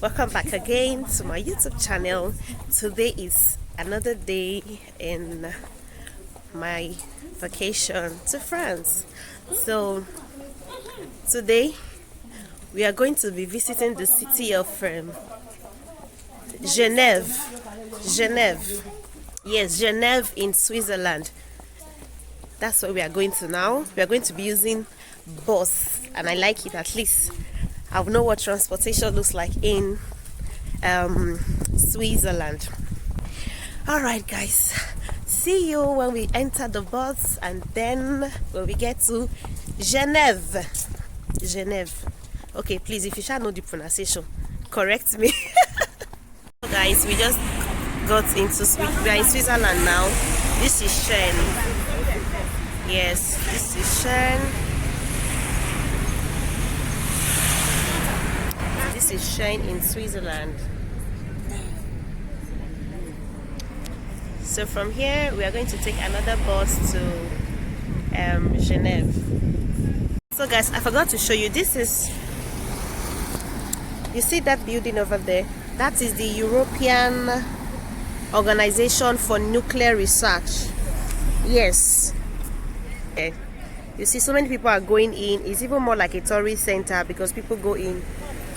Welcome back again to my YouTube channel. Today is another day in my vacation to France. So today we are going to be visiting the city of Geneva. Yes, Geneva in Switzerland. That's where we are going to now. We are going to be using bus, and I like it. At least I know what transportation looks like in Switzerland. All right, guys. See you when we enter the bus, and then when we get to Geneva. Okay, please, if you shall know the pronunciation, correct me. So guys, we just got into we are in Switzerland now. This is Shen. Yes, this is Shen. This is Shen in Switzerland. So from here we are going to take another bus to Geneva. So guys, I forgot to show you, this is, you see that building over there? That is the European Organization for Nuclear Research. Yes. Okay. You see, so many people are going in. It's even more like a tourist center because people go in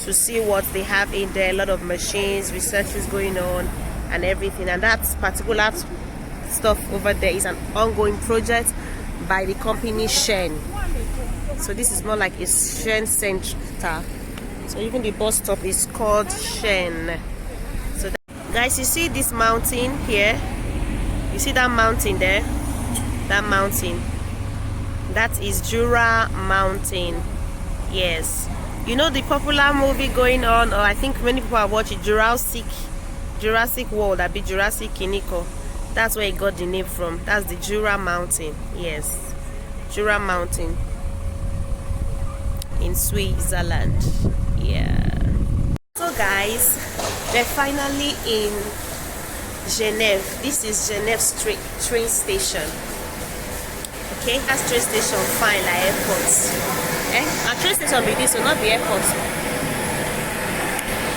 to see what they have in there. A lot of machines, research is going on and everything. And that particular stuff over there is an ongoing project by the company Shen. So this is more like a Shen center. So even the bus stop is called Shen. So that, guys, you see this mountain here? You see that mountain there? That mountain. That is Jura Mountain. Yes. You know the popular movie going on, or I think many people have watched it, Jurassic World, that be Jurassic Kiniko. That's where it got the name from. That's the Jura Mountain. Yes. Jura Mountain in Switzerland. Yeah. So guys, we're finally in Geneva. This is Geneva train station. Okay, that's train station fine like airports. Our train station be this, so not the airport.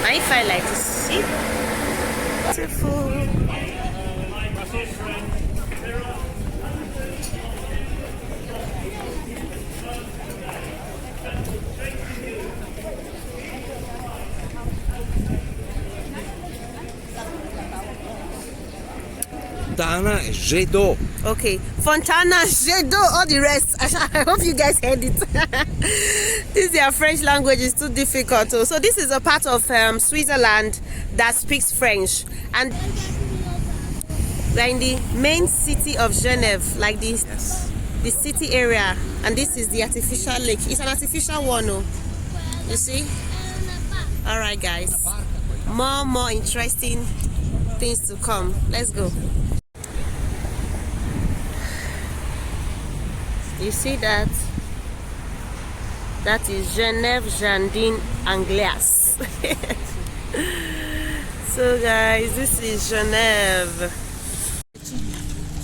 I fine like this. See? Beautiful. Fontana, jet d'eau. Okay, Fontana, jet d'eau, all the rest. I hope you guys heard it. This their French language is too difficult. So this is a part of Switzerland that speaks French, and we're in the main city of Geneva, like this, yes, the city area, and this is the artificial lake. It's an artificial one, oh. You see? All right, guys. More interesting things to come. Let's go. You see that? That is Genève Jardin Anglais. So guys, this is Genève.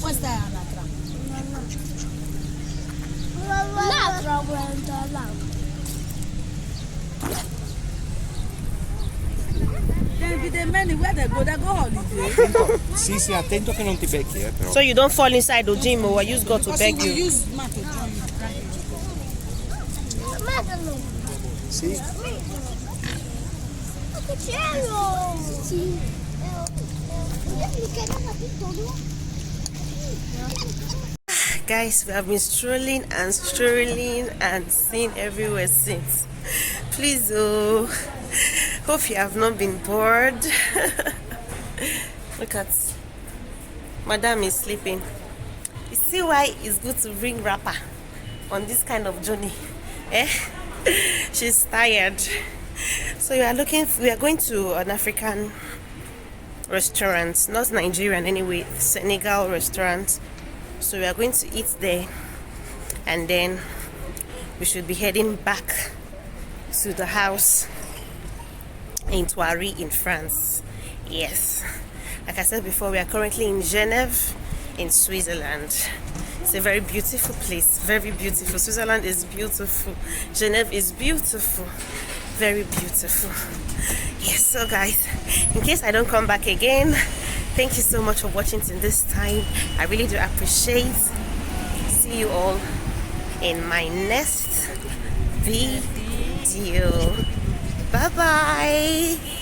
What's that? Sì, attento che non ti becchi, però. So you don't fall inside the gym, or use God to beg you. Sì. Guys, we have been strolling and seen everywhere since. Please, hope you have not been bored. Look at Madam is sleeping. You see why it's good to bring rapper on this kind of journey? She's tired. So we are going to an African restaurant, not Nigerian anyway, Senegal restaurant. So we are going to eat there, and then we should be heading back to the house in Thoiry in France. Yes, like I said before, we are currently in Geneva in Switzerland. It's a very beautiful place, very beautiful. Switzerland is beautiful. Geneva is beautiful. very beautiful. Yes, so guys, in case I don't come back again, thank you so much for watching till this time. I really do appreciate. See you all in my next video. Bye bye.